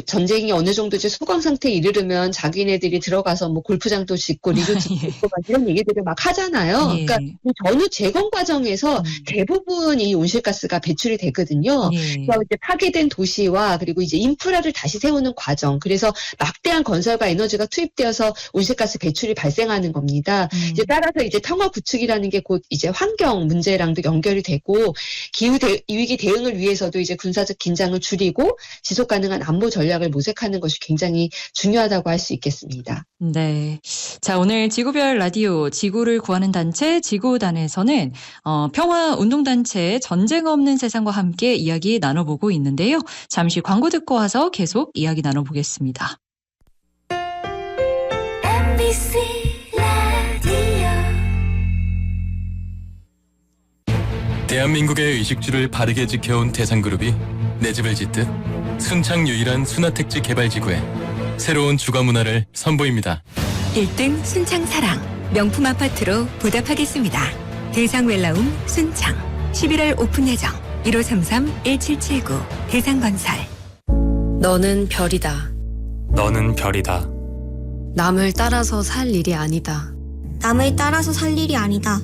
전쟁이 어느 정도 이제 소강 상태에 이르르면 자기네들이 들어가서 뭐 골프장도 짓고 리조트 짓고 막 이런 얘기들을 막 하잖아요. 그러니까 전후 재건 과정에서 대부분 이 온실가스가 배출이 되거든요. 그래서 이제 파괴된 도시와 그리고 이제 인프라를 다시 세우는 과정. 그래서 막대한 건설과 에너지가 투입되어서 온실가스 배출이 발생하는 겁니다. 이제 따라서 이제 평화 구축이라는 게 곧 이제 환경 문제랑도 연결이 되고 기후 위기 대응을 위해서도 이제 군사적 긴장을 줄이고 지속 가능한 안보 전략을 모색하는 것이 굉장히 중요하다고 할 수 있겠습니다. 네. 자, 오늘 지구별 라디오 지구를 구하는 단체 지구단에서는 평화운동단체 전쟁 없는 세상과 함께 이야기 나눠보고 있는데요. 잠시 광고 듣고 와서 계속 이야기 나눠보겠습니다. MBC 라디오 대한민국의 의식주를 바르게 지켜온 대상그룹이 내 집을 짓듯 순창 유일한 순화택지 개발지구에 새로운 주거 문화를 선보입니다. 1등 순창사랑 명품 아파트로 보답하겠습니다. 대상웰라움 순창 11월 오픈 예정 1533-1779 대상건설. 너는 별이다. 너는 별이다. 남을 따라서 살 일이 아니다. 남을 따라서 살 일이 아니다.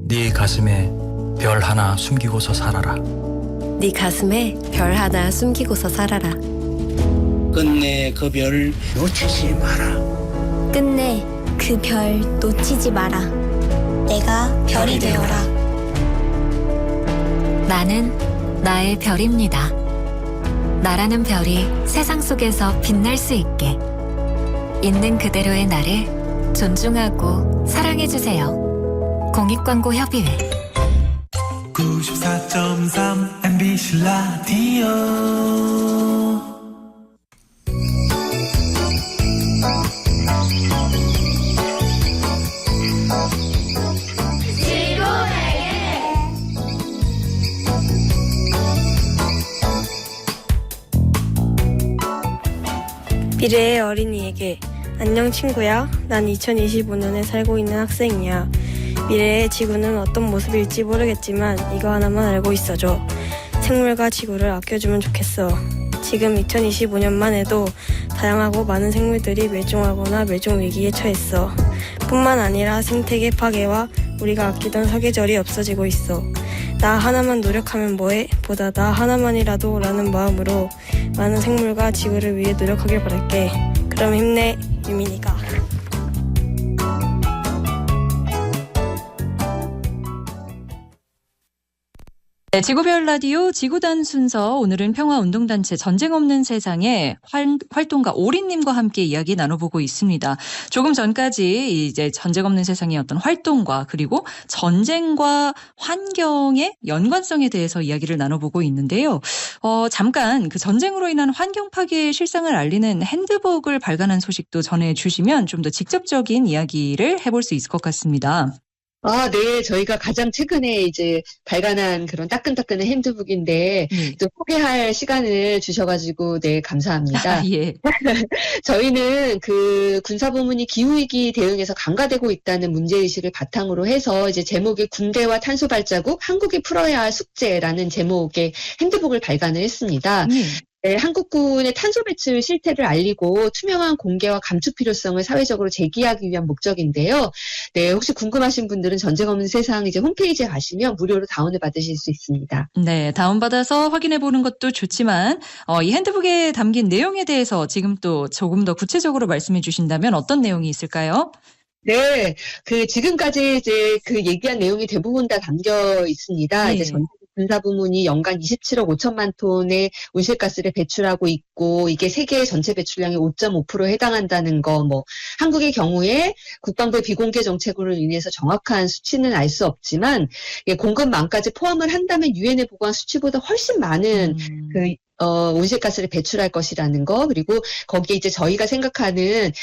네 가슴에 별 하나 숨기고서 살아라. 네 가슴에 별 하나 숨기고서 살아라. 끝내 그 별 놓치지 마라. 끝내 그 별 놓치지 마라. 내가 별이 되어라. 나는 나의 별입니다. 나라는 별이 세상 속에서 빛날 수 있게 있는 그대로의 나를 존중하고 사랑해주세요. 공익광고협의회 94.3 MBC 라디오 미래의 어린이에게 안녕 친구야. 난 2025년에 살고 있는 학생이야. 미래의 지구는 어떤 모습일지 모르겠지만 이거 하나만 알고 있어줘. 생물과 지구를 아껴주면 좋겠어. 지금 2025년만 해도 다양하고 많은 생물들이 멸종하거나 멸종 위기에 처했어. 뿐만 아니라 생태계 파괴와 우리가 아끼던 사계절이 없어지고 있어. 나 하나만 노력하면 뭐해? 보다 나 하나만이라도 라는 마음으로 많은 생물과 지구를 위해 노력하길 바랄게. 그럼 힘내, 유민이가. 네, 지구별 라디오 지구단 순서 오늘은 평화운동단체 전쟁 없는 세상의 활동가 오리님과 함께 이야기 나눠보고 있습니다. 조금 전까지 이제 전쟁 없는 세상의 어떤 활동과 그리고 전쟁과 환경의 연관성에 대해서 이야기를 나눠보고 있는데요. 잠깐 그 전쟁으로 인한 환경 파괴의 실상을 알리는 핸드북을 발간한 소식도 전해주시면 좀 더 직접적인 이야기를 해볼 수 있을 것 같습니다. 네. 저희가 가장 최근에 이제 발간한 그런 따끈따끈한 핸드북인데, 또 소개할 시간을 주셔가지고, 네, 감사합니다. 예. 저희는 그 군사부문이 기후위기 대응에서 강화되고 있다는 문제의식을 바탕으로 해서 이제 제목이 군대와 탄소 발자국, 한국이 풀어야 할 숙제라는 제목의 핸드북을 발간을 했습니다. 네, 한국군의 탄소 배출 실태를 알리고 투명한 공개와 감축 필요성을 사회적으로 제기하기 위한 목적인데요. 네, 혹시 궁금하신 분들은 전쟁 없는 세상 이제 홈페이지에 가시면 무료로 다운을 받으실 수 있습니다. 네, 다운받아서 확인해 보는 것도 좋지만 이 핸드북에 담긴 내용에 대해서 지금 또 조금 더 구체적으로 말씀해 주신다면 어떤 내용이 있을까요? 네, 지금까지 이제 얘기한 내용이 대부분 다 담겨 있습니다. 이제 군사부문이 연간 27억 5천만 톤의 온실가스를 배출하고 있고, 이게 세계 전체 배출량의 5.5%에 해당한다는 거, 한국의 경우에 국방부의 비공개 정책으로 인해서 정확한 수치는 알 수 없지만, 공급망까지 포함을 한다면 유엔에 보고한 수치보다 훨씬 많은 온실가스를 배출할 것이라는 거, 그리고 거기에 이제 저희가 생각하는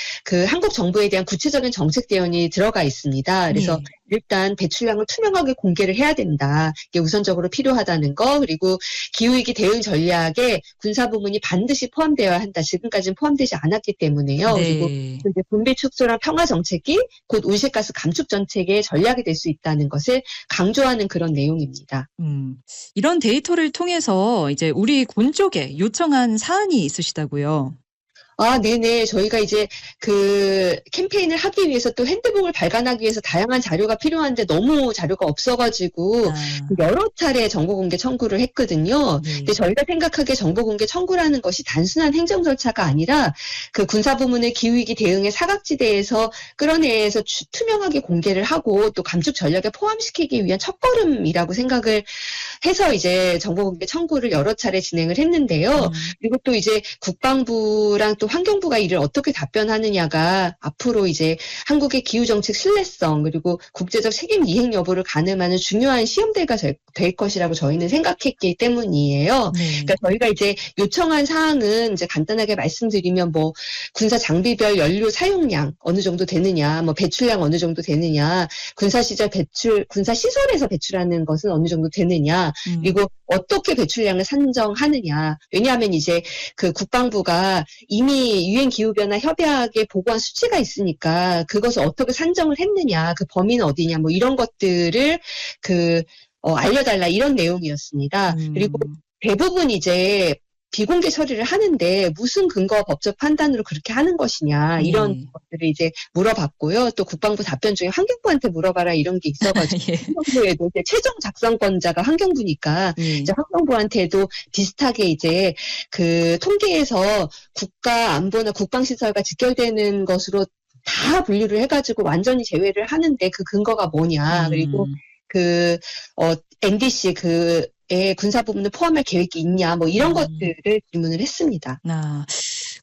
한국 정부에 대한 구체적인 정책 대안이 들어가 있습니다. 그래서 일단 배출량을 투명하게 공개를 해야 된다. 이게 우선적으로 필요하다는 거, 그리고 기후위기 대응 전략에 군사부문이 반드시 포함되어야 한다. 지금까지는 포함되지 않았기 때문에요. 그리고 이제 분비 축소랑 평화 정책이 곧 온실가스 감축 정책의 전략이 될 수 있다는 것을 강조하는 그런 내용입니다. 이런 데이터를 통해서 이제 우리 군 쪽에 요청한 사안이 있으시다고요? 네네. 저희가 이제 캠페인을 하기 위해서 또 핸드북을 발간하기 위해서 다양한 자료가 필요한데 너무 자료가 없어가지고 여러 차례 정보공개 청구를 했거든요. 근데 저희가 생각하기에 정보공개 청구라는 것이 단순한 행정 절차가 아니라 군사부문의 기후위기 대응의 사각지대에서 끌어내서 투명하게 공개를 하고 또 감축 전략에 포함시키기 위한 첫걸음이라고 생각을 해서 이제 정보공개 청구를 여러 차례 진행을 했는데요. 그리고 또 이제 국방부랑 또 환경부가 이를 어떻게 답변하느냐가 앞으로 이제 한국의 기후정책 신뢰성 그리고 국제적 책임 이행 여부를 가늠하는 중요한 시험대가 될 것이라고 저희는 생각했기 때문이에요. 그러니까 저희가 이제 요청한 사항은 이제 간단하게 말씀드리면 군사 장비별 연료 사용량 어느 정도 되느냐, 배출량 어느 정도 되느냐, 군사 시설에서 배출하는 것은 어느 정도 되느냐, 그리고 어떻게 배출량을 산정하느냐. 왜냐하면 이제 국방부가 이미 유엔 기후변화 협약에 보고한 수치가 있으니까 그것을 어떻게 산정을 했느냐, 범위는 어디냐, 이런 것들을 알려달라 이런 내용이었습니다. 그리고 대부분 이제 비공개 처리를 하는데 무슨 근거 법적 판단으로 그렇게 하는 것이냐 이런 것들을 이제 물어봤고요. 또 국방부 답변 중에 환경부한테 물어봐라 이런 게 있어가지고 환경부에도 이제 최종 작성권자가 환경부니까 이제 환경부한테도 비슷하게 이제 통계에서 국가 안보나 국방시설과 직결되는 것으로 다 분류를 해가지고 완전히 제외를 하는데 그 근거가 뭐냐, 그리고 NDC 군사부문을 포함할 계획이 있냐, 이런 것들을 질문을 했습니다.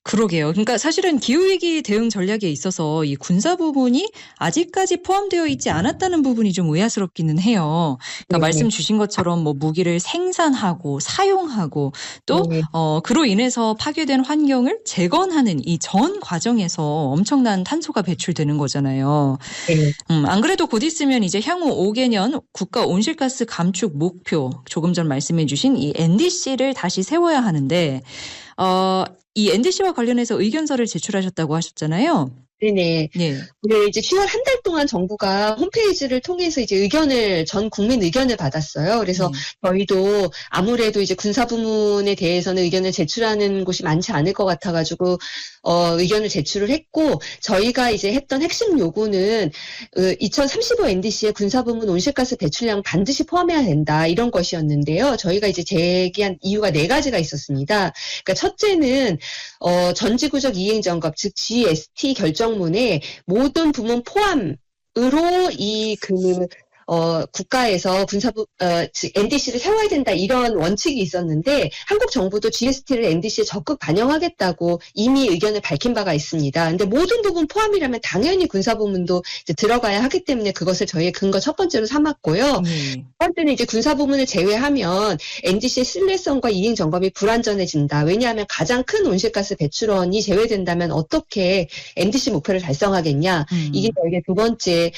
그러게요. 그러니까 사실은 기후위기 대응 전략에 있어서 이 군사부문이 아직까지 포함되어 있지 않았다는 부분이 좀 의아스럽기는 해요. 그러니까 말씀 주신 것처럼 무기를 생산하고 사용하고 또 그로 인해서 파괴된 환경을 재건하는 이 전 과정에서 엄청난 탄소가 배출되는 거잖아요. 안 그래도 곧 있으면 이제 향후 5개년 국가 온실가스 감축 목표, 조금 전 말씀해 주신 이 NDC를 다시 세워야 하는데 이 NDC와 관련해서 의견서를 제출하셨다고 하셨잖아요. 네네. 네. 네, 이제 10월 한 달 동안 정부가 홈페이지를 통해서 이제 전 국민 의견을 받았어요. 그래서 저희도 아무래도 이제 군사 부문에 대해서는 의견을 제출하는 곳이 많지 않을 것 같아가지고, 의견을 제출을 했고, 저희가 이제 했던 핵심 요구는, 2035 NDC의 군사 부문 온실가스 배출량 반드시 포함해야 된다, 이런 것이었는데요. 저희가 이제 제기한 이유가 4가지가 있었습니다. 그러니까 첫째는, 전지구적 이행점검, 즉 GST 결정문에 모든 부문 포함으로 국가에서 NDC를 세워야 된다 이런 원칙이 있었는데 한국 정부도 GST를 NDC에 적극 반영하겠다고 이미 의견을 밝힌 바가 있습니다. 근데 모든 부분 포함이라면 당연히 군사 부문도 이제 들어가야 하기 때문에 그것을 저희의 근거 첫 번째로 삼았고요. 두 번째는 이제 군사 부문을 제외하면 NDC의 신뢰성과 이행 점검이 불완전해진다. 왜냐하면 가장 큰 온실가스 배출원이 제외된다면 어떻게 NDC 목표를 달성하겠냐. 이게 저희의 두 번째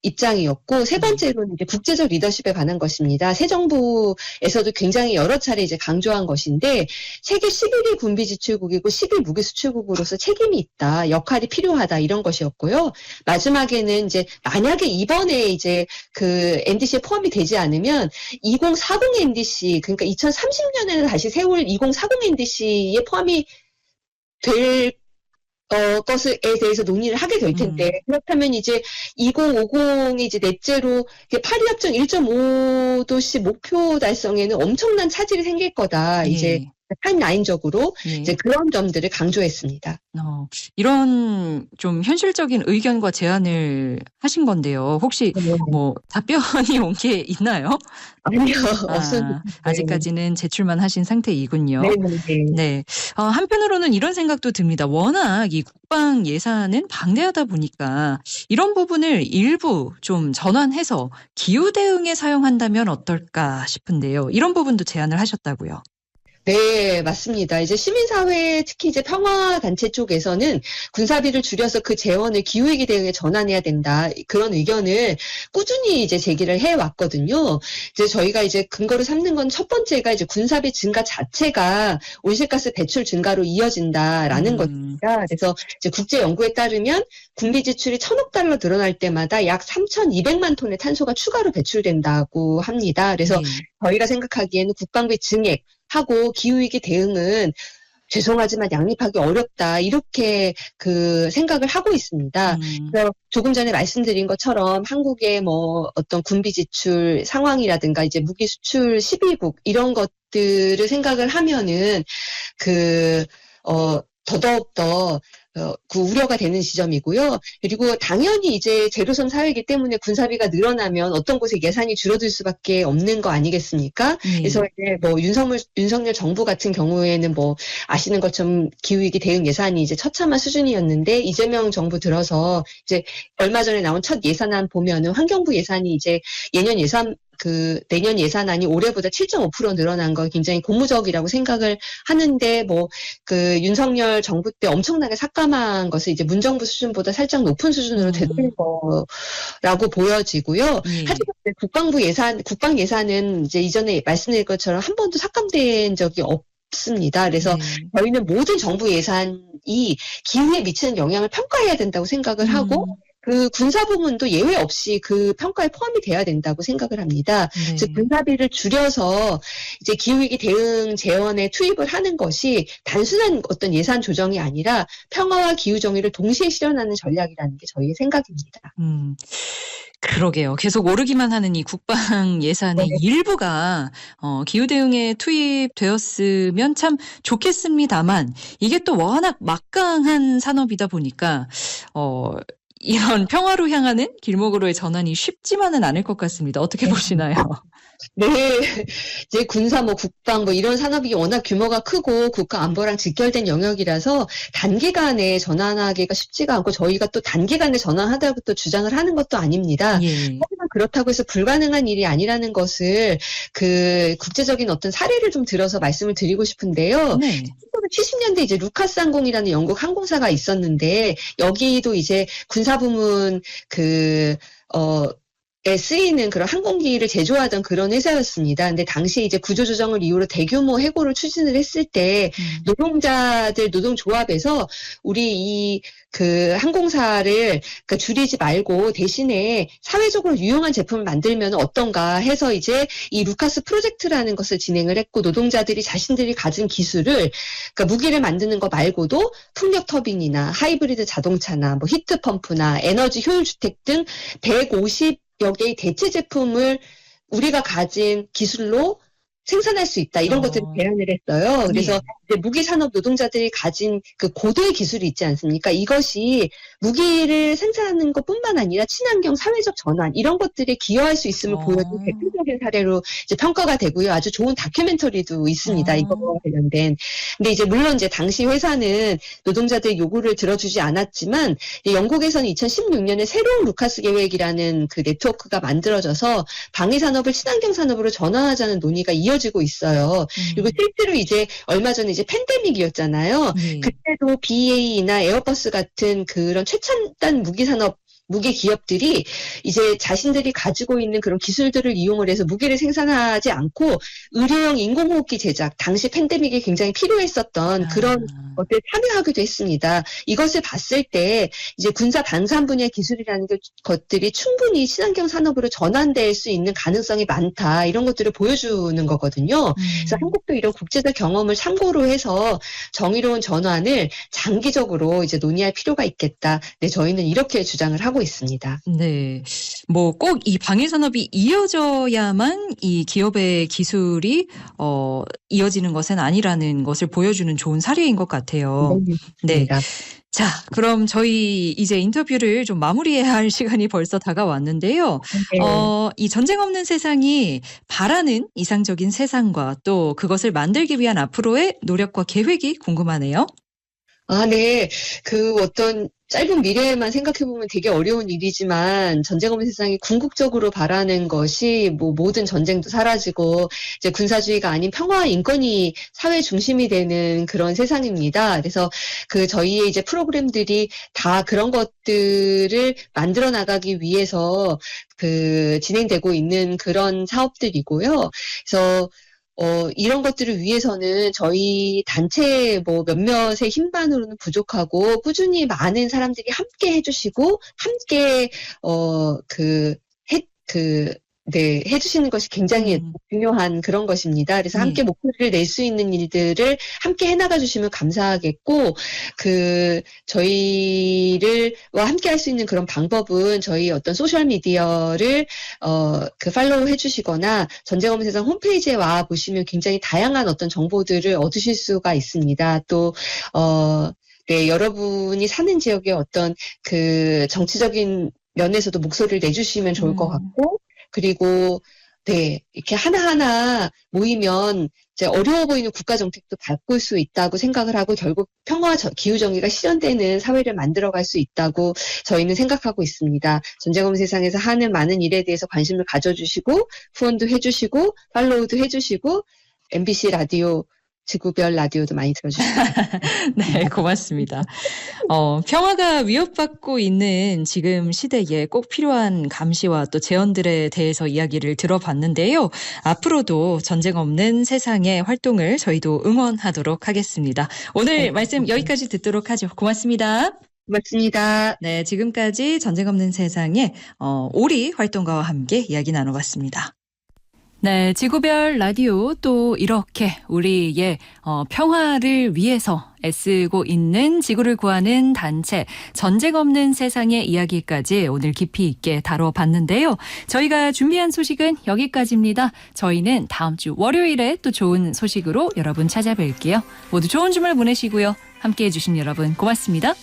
입장이었고, 세 번째로는 이제 국제적 리더십에 관한 것입니다. 새 정부에서도 굉장히 여러 차례 이제 강조한 것인데, 세계 11위 군비 지출국이고 10위 무기 수출국으로서 책임이 있다, 역할이 필요하다, 이런 것이었고요. 마지막에는 이제 만약에 이번에 이제 NDC에 포함이 되지 않으면 2040 NDC, 그러니까 2030년에는 다시 세울 2040 NDC에 포함이 될 것에 대해서 논의를 하게 될 텐데, 그렇다면 이제 2050이 이제 넷째로 파리 협정 1.5도씨 목표 달성에는 엄청난 차질이 생길 거다. 이제 타임라인적으로 이제 그런 점들을 강조했습니다. 이런 좀 현실적인 의견과 제안을 하신 건데요. 혹시 뭐 답변이 온 게 있나요? 아니요, 없습니다. 아직까지는 제출만 하신 상태이군요. 네. 한편으로는 이런 생각도 듭니다. 워낙 이 국방 예산은 방대하다 보니까 이런 부분을 일부 좀 전환해서 기후 대응에 사용한다면 어떨까 싶은데요. 이런 부분도 제안을 하셨다고요. 네, 맞습니다. 이제 시민사회, 특히 이제 평화단체 쪽에서는 군사비를 줄여서 그 재원을 기후위기 대응에 전환해야 된다. 그런 의견을 꾸준히 이제 제기를 해왔거든요. 이제 저희가 이제 근거로 삼는 건 첫 번째가 이제 군사비 증가 자체가 온실가스 배출 증가로 이어진다라는 것입니다. 그래서 이제 국제연구에 따르면 군비 지출이 1,000억 달러 늘어날 때마다 약 3,200만 톤의 탄소가 추가로 배출된다고 합니다. 그래서 저희가 생각하기에는 국방비 증액, 하고 기후위기 대응은 죄송하지만 양립하기 어렵다, 이렇게 생각을 하고 있습니다. 그래서 조금 전에 말씀드린 것처럼 한국의 뭐 어떤 군비 지출 상황이라든가 이제 무기 수출 12국 이런 것들을 생각을 하면은 더더욱더 우려가 되는 지점이고요. 그리고 당연히 이제 제로섬 사회이기 때문에 군사비가 늘어나면 어떤 곳에 예산이 줄어들 수밖에 없는 거 아니겠습니까? 그래서 이제 뭐 윤석열 정부 같은 경우에는 뭐 아시는 것처럼 기후위기 대응 예산이 이제 처참한 수준이었는데 이재명 정부 들어서 이제 얼마 전에 나온 첫 예산안 보면은 환경부 예산이 이제 내년 예산안이 올해보다 7.5% 늘어난 거 굉장히 고무적이라고 생각을 하는데, 윤석열 정부 때 엄청나게 삭감한 것을 이제 문정부 수준보다 살짝 높은 수준으로 되돌린 거라고 보여지고요. 하지만 국방 예산은 이제 이전에 말씀드린 것처럼 한 번도 삭감된 적이 없습니다. 그래서 저희는 모든 정부 예산이 기후에 미치는 영향을 평가해야 된다고 생각을 하고, 군사 부문도 예외 없이 그 평가에 포함이 돼야 된다고 생각을 합니다. 즉 군사비를 줄여서 이제 기후위기 대응 재원에 투입을 하는 것이 단순한 어떤 예산 조정이 아니라 평화와 기후 정의를 동시에 실현하는 전략이라는 게 저희의 생각입니다. 그러게요. 계속 오르기만 하는 이 국방 예산의 일부가 기후 대응에 투입되었으면 참 좋겠습니다만, 이게 또 워낙 막강한 산업이다 보니까 이런 평화로 향하는 길목으로의 전환이 쉽지만은 않을 것 같습니다. 어떻게 보시나요? 네, 이제 군사, 국방, 이런 산업이 워낙 규모가 크고 국가 안보랑 직결된 영역이라서 단기간에 전환하기가 쉽지가 않고 저희가 또 단기간에 전환하다고 또 주장을 하는 것도 아닙니다. 하지만 그렇다고 해서 불가능한 일이 아니라는 것을 국제적인 어떤 사례를 좀 들어서 말씀을 드리고 싶은데요. 1970년대 이제 루카스 항공이라는 영국 항공사가 있었는데 여기도 이제 군사 부문 쓰이는 그런 항공기를 제조하던 그런 회사였습니다. 근데 당시에 이제 구조조정을 이유로 대규모 해고를 추진을 했을 때 노동자들 노동조합에서 우리 그 항공사를 그러니까 줄이지 말고 대신에 사회적으로 유용한 제품을 만들면 어떤가 해서 이제 이 루카스 프로젝트라는 것을 진행을 했고 노동자들이 자신들이 가진 기술을 그러니까 무기를 만드는 거 말고도 풍력 터빈이나 하이브리드 자동차나 뭐 히트 펌프나 에너지 효율 주택 등 150여 개의 대체 제품을 우리가 가진 기술로 생산할 수 있다. 이런 것들을 제안을 했어요. 그래서 이제 무기산업 노동자들이 가진 그 고도의 기술이 있지 않습니까? 이것이 무기를 생산하는 것뿐만 아니라 친환경 사회적 전환 이런 것들에 기여할 수 있음을 보여준 대표적인 사례로 이제 평가가 되고요. 아주 좋은 다큐멘터리도 있습니다. 이거와 관련된. 근데 이제 물론 이제 당시 회사는 노동자들의 요구를 들어주지 않았지만 영국에서는 2016년에 새로운 루카스 계획이라는 그 네트워크가 만들어져서 방위 산업을 친환경 산업으로 전환하자는 논의가 이어지고 있어요. 그리고 실제로 이제 얼마 전에 이제 팬데믹이었잖아요. 그때도 BAE나 에어버스 같은 그런 최첨단 무기 기업들이 이제 자신들이 가지고 있는 그런 기술들을 이용을 해서 무기를 생산하지 않고 의료용 인공호흡기 제작, 당시 팬데믹이 굉장히 필요했었던 그런 것들 참여하기도 했습니다. 이것을 봤을 때 이제 군사 방산 분야 기술이라는 것들이 충분히 친환경 산업으로 전환될 수 있는 가능성이 많다. 이런 것들을 보여주는 거거든요. 그래서 한국도 이런 국제적 경험을 참고로 해서 정의로운 전환을 장기적으로 이제 논의할 필요가 있겠다. 네, 저희는 이렇게 주장을 하고 있습니다. 네. 뭐 꼭 이 방위 산업이 이어져야만 이 기업의 기술이 이어지는 것은 아니라는 것을 보여주는 좋은 사례인 것 같아요. 네. 자, 그럼 저희 이제 인터뷰를 좀 마무리해야 할 시간이 벌써 다가왔는데요. 이 전쟁 없는 세상이 바라는 이상적인 세상과 또 그것을 만들기 위한 앞으로의 노력과 계획이 궁금하네요. 네. 그 어떤 짧은 미래에만 생각해보면 되게 어려운 일이지만 전쟁 없는 세상이 궁극적으로 바라는 것이 뭐 모든 전쟁도 사라지고 이제 군사주의가 아닌 평화와 인권이 사회 중심이 되는 그런 세상입니다. 그래서 그 저희의 이제 프로그램들이 다 그런 것들을 만들어 나가기 위해서 그 진행되고 있는 그런 사업들이고요. 그래서 이런 것들을 위해서는 저희 단체 뭐 몇몇의 힘만으로는 부족하고 꾸준히 많은 사람들이 함께 해주시고 함께 해주시는 것이 굉장히 중요한 그런 것입니다. 그래서 함께 목소리를 낼 수 있는 일들을 함께 해나가 주시면 감사하겠고, 저희와 함께 할 수 있는 그런 방법은 저희 어떤 소셜미디어를, 팔로우 해주시거나 전쟁 없는 세상 홈페이지에 와 보시면 굉장히 다양한 어떤 정보들을 얻으실 수가 있습니다. 또, 네, 여러분이 사는 지역의 어떤 그 정치적인 면에서도 목소리를 내주시면 좋을 것 같고, 그리고 네, 이렇게 하나하나 모이면 이제 어려워 보이는 국가 정책도 바꿀 수 있다고 생각을 하고 결국 평화와 기후정의가 실현되는 사회를 만들어갈 수 있다고 저희는 생각하고 있습니다. 전쟁 없는 세상에서 하는 많은 일에 대해서 관심을 가져주시고 후원도 해주시고 팔로우도 해주시고 MBC 라디오 지구별 라디오도 많이 들어주시고. 네, 고맙습니다. 평화가 위협받고 있는 지금 시대에 꼭 필요한 감시와 또 제언들에 대해서 이야기를 들어봤는데요. 앞으로도 전쟁 없는 세상의 활동을 저희도 응원하도록 하겠습니다. 오늘 말씀 여기까지 듣도록 하죠. 고맙습니다. 고맙습니다. 네, 지금까지 전쟁 없는 세상의 오리 활동가와 함께 이야기 나눠봤습니다. 네, 지구별 라디오 또 이렇게 우리의 평화를 위해서 애쓰고 있는 지구를 구하는 단체 전쟁 없는 세상의 이야기까지 오늘 깊이 있게 다뤄봤는데요. 저희가 준비한 소식은 여기까지입니다. 저희는 다음 주 월요일에 또 좋은 소식으로 여러분 찾아뵐게요. 모두 좋은 주말 보내시고요. 함께해 주신 여러분 고맙습니다.